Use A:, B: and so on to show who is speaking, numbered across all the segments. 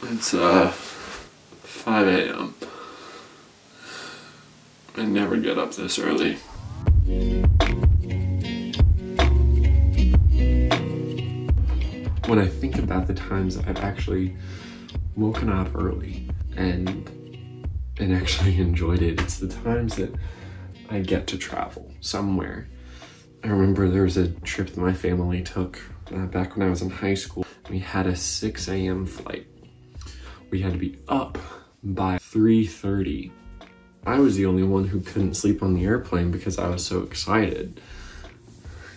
A: It's 5 a.m. I never get up this early. When I think about the times I've actually woken up early and actually enjoyed it, it's the times that I get to travel somewhere. I remember there was a trip that my family took back when I was in high school. We had a 6 a.m. flight. We had to be up by 3:30. I was the only one who couldn't sleep on the airplane because I was so excited,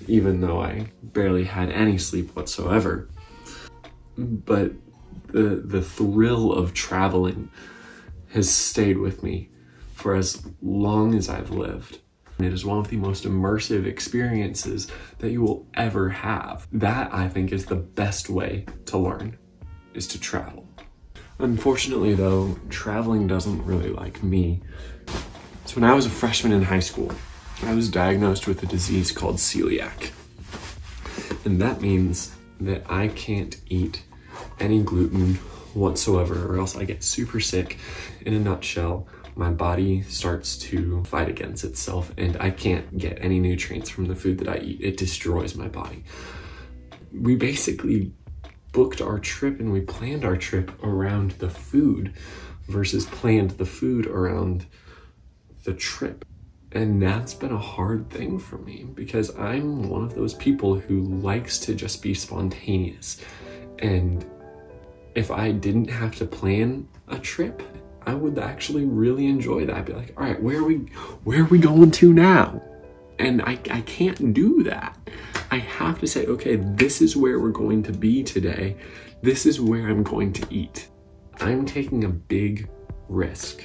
A: even though I barely had any sleep whatsoever. But the thrill of traveling has stayed with me for as long as I've lived. It is one of the most immersive experiences that you will ever have. That, I think, is the best way to learn, is to travel. Unfortunately though, traveling doesn't really like me. So when I was a freshman in high school, I was diagnosed with a disease called celiac. And that means that I can't eat any gluten whatsoever, or else I get super sick. In a nutshell, my body starts to fight against itself and I can't get any nutrients from the food that I eat. It destroys my body. We basically booked our trip and we planned our trip around the food versus planned the food around the trip. And that's been a hard thing for me because I'm one of those people who likes to just be spontaneous. And if I didn't have to plan a trip, I would actually really enjoy that. I'd be like, all right, where are we going to now? And I can't do that. I have to say, okay, this is where we're going to be today. This is where I'm going to eat. I'm taking a big risk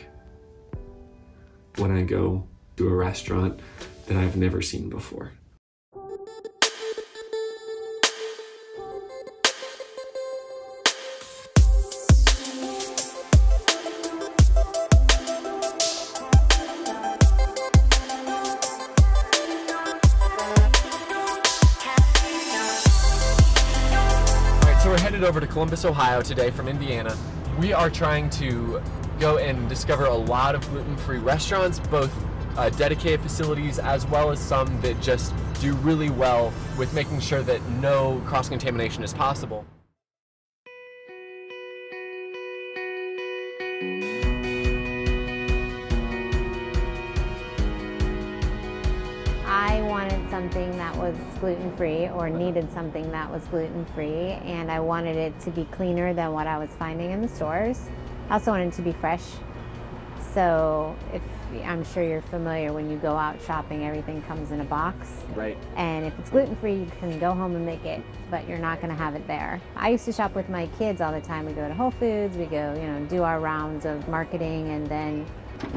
A: when I go to a restaurant that I've never seen before.
B: We're headed over to Columbus, Ohio today from Indiana. We are trying to go and discover a lot of gluten-free restaurants, both dedicated facilities as well as some that just do really well with making sure that no cross-contamination is possible.
C: I wanted something that was gluten-free, or needed something that was gluten-free, and I wanted it to be cleaner than what I was finding in the stores. I also wanted it to be fresh. So I'm sure you're familiar, when you go out shopping, everything comes in a box.
B: Right.
C: And if it's gluten-free, you can go home and make it, but you're not going to have it there. I used to shop with my kids all the time. We go to Whole Foods, we go, do our rounds of marketing, and then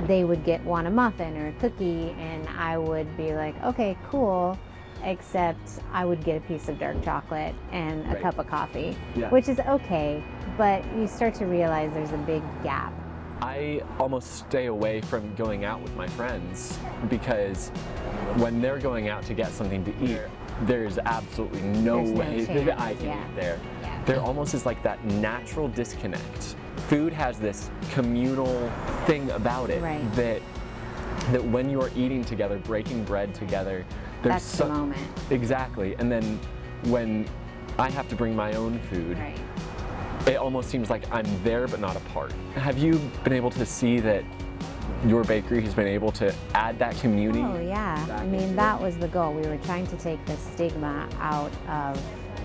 C: they would want a muffin or a cookie, and I would be like, okay, cool, except I would get a piece of dark chocolate and a cup of coffee, which is okay, but you start to realize there's a big gap.
B: I almost stay away from going out with my friends because when they're going out to get something to eat, there's absolutely no way that I can eat there. Yeah. There almost is like that natural disconnect. Food has this communal thing about it that when you're eating together, breaking bread together, there's
C: the moment.
B: Exactly. And then when I have to bring my own food, it almost seems like I'm there but not a part. Have you been able to see that your bakery has been able to add that community?
C: Oh yeah, I mean, that was the goal. We were trying to take the stigma out of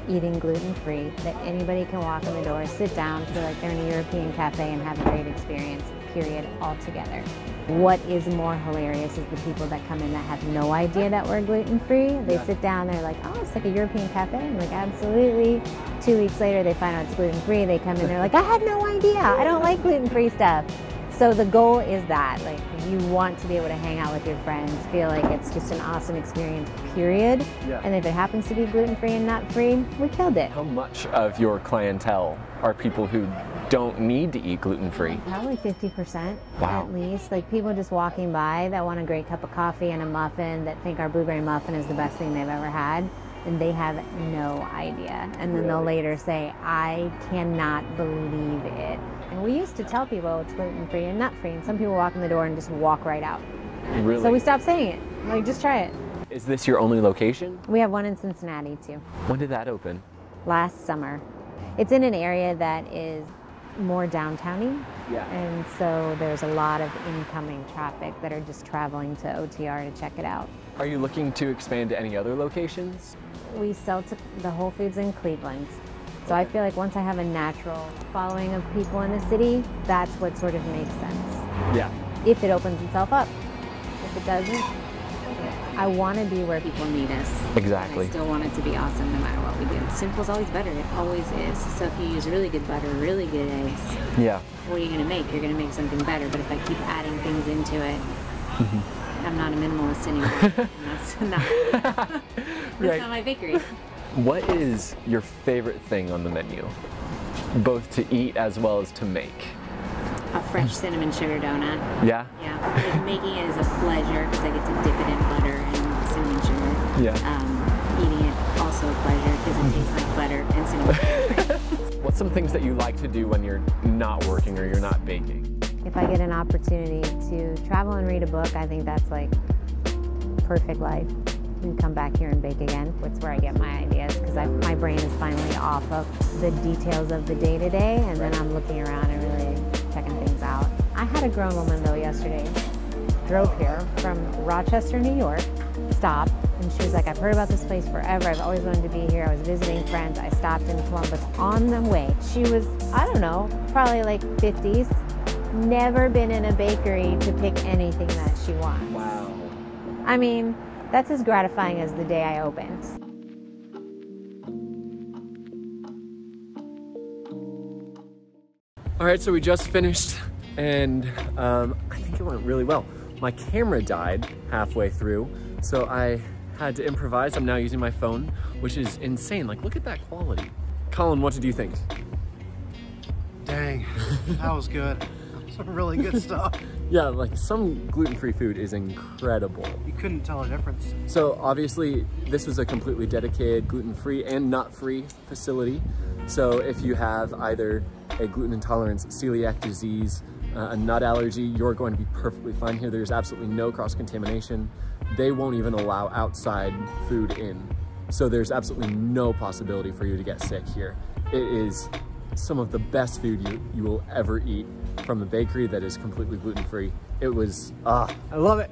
C: eating gluten-free, that anybody can walk in the door, sit down, feel like they're in a European cafe and have a great experience, period, altogether. What is more hilarious is the people that come in that have no idea that we're gluten-free. They sit down, they're like, oh, it's like a European cafe. I'm like, absolutely. 2 weeks later, they find out it's gluten-free. They come in, they're like, I had no idea. I don't like gluten-free stuff. So the goal is that, like, you want to be able to hang out with your friends, feel like it's just an awesome experience, period. And if it happens to be gluten-free and not free, we killed it.
B: How much of your clientele are people who don't need to eat gluten-free?
C: Probably 50%
B: Wow.
C: at least. Like, people just walking by that want a great cup of coffee and a muffin, that think our blueberry muffin is the best thing they've ever had. and they have no idea. And then they'll later say, I cannot believe it. And we used to tell people it's gluten-free and nut-free, and some people walk in the door and just walk right out.
B: Really?
C: So we stopped saying it. Like, just try it.
B: Is this your only location?
C: We have one in Cincinnati too.
B: When did that open?
C: Last summer. It's in an area that is more downtowny.
B: Yeah.
C: And so there's a lot of incoming traffic that are just traveling to OTR to check it out.
B: Are you looking to expand to any other locations?
C: We sell to the Whole Foods in Cleveland. So I feel like once I have a natural following of people in the city, that's what sort of makes sense.
B: Yeah.
C: If it opens itself up. If it doesn't, I want to be where people need us.
B: Exactly.
D: I still want it to be awesome no matter what we do. Simple's always better. It always is. So if you use really good butter, really good eggs,
B: yeah.
D: what are you going to make? You're going to make something better. But if I keep adding things into it, I'm not a minimalist anymore. That's not my bakery.
B: What is your favorite thing on the menu? Both to eat as well as to make.
D: A fresh cinnamon sugar donut.
B: Yeah?
D: Yeah. Like making it is a pleasure because I get to dip it in butter and cinnamon sugar.
B: Yeah.
D: Eating it also a pleasure because it tastes like butter and cinnamon sugar.
B: What's some things that you like to do when you're not working or you're not baking?
C: If I get an opportunity to travel and read a book, I think that's like perfect life. And come back here and bake again. It's where I get my ideas because my brain is finally off of the details of the day-to-day, and then I'm looking around and really checking things out. I had a grown woman though yesterday, drove here from Rochester, New York, stopped, and she was like, I've heard about this place forever. I've always wanted to be here. I was visiting friends. I stopped in Columbus. On the way, she was, I don't know, probably like 50s, never been in a bakery to pick anything that she wants.
B: Wow.
C: I mean, that's as gratifying as the day I opened.
B: All right, so we just finished, and I think it went really well. My camera died halfway through, so I had to improvise. I'm now using my phone, which is insane. Like, look at that quality. Colin, what did you think?
E: Dang, that was good. Some really good stuff.
B: Yeah, like some gluten-free food is incredible.
E: You couldn't tell a difference.
B: So obviously this was a completely dedicated gluten-free and nut-free facility. So if you have either a gluten intolerance, celiac disease, a nut allergy, you're going to be perfectly fine here. There's absolutely no cross-contamination. They won't even allow outside food in. So there's absolutely no possibility for you to get sick here. It is some of the best food you will ever eat from a bakery that is completely gluten-free. It was, I love it.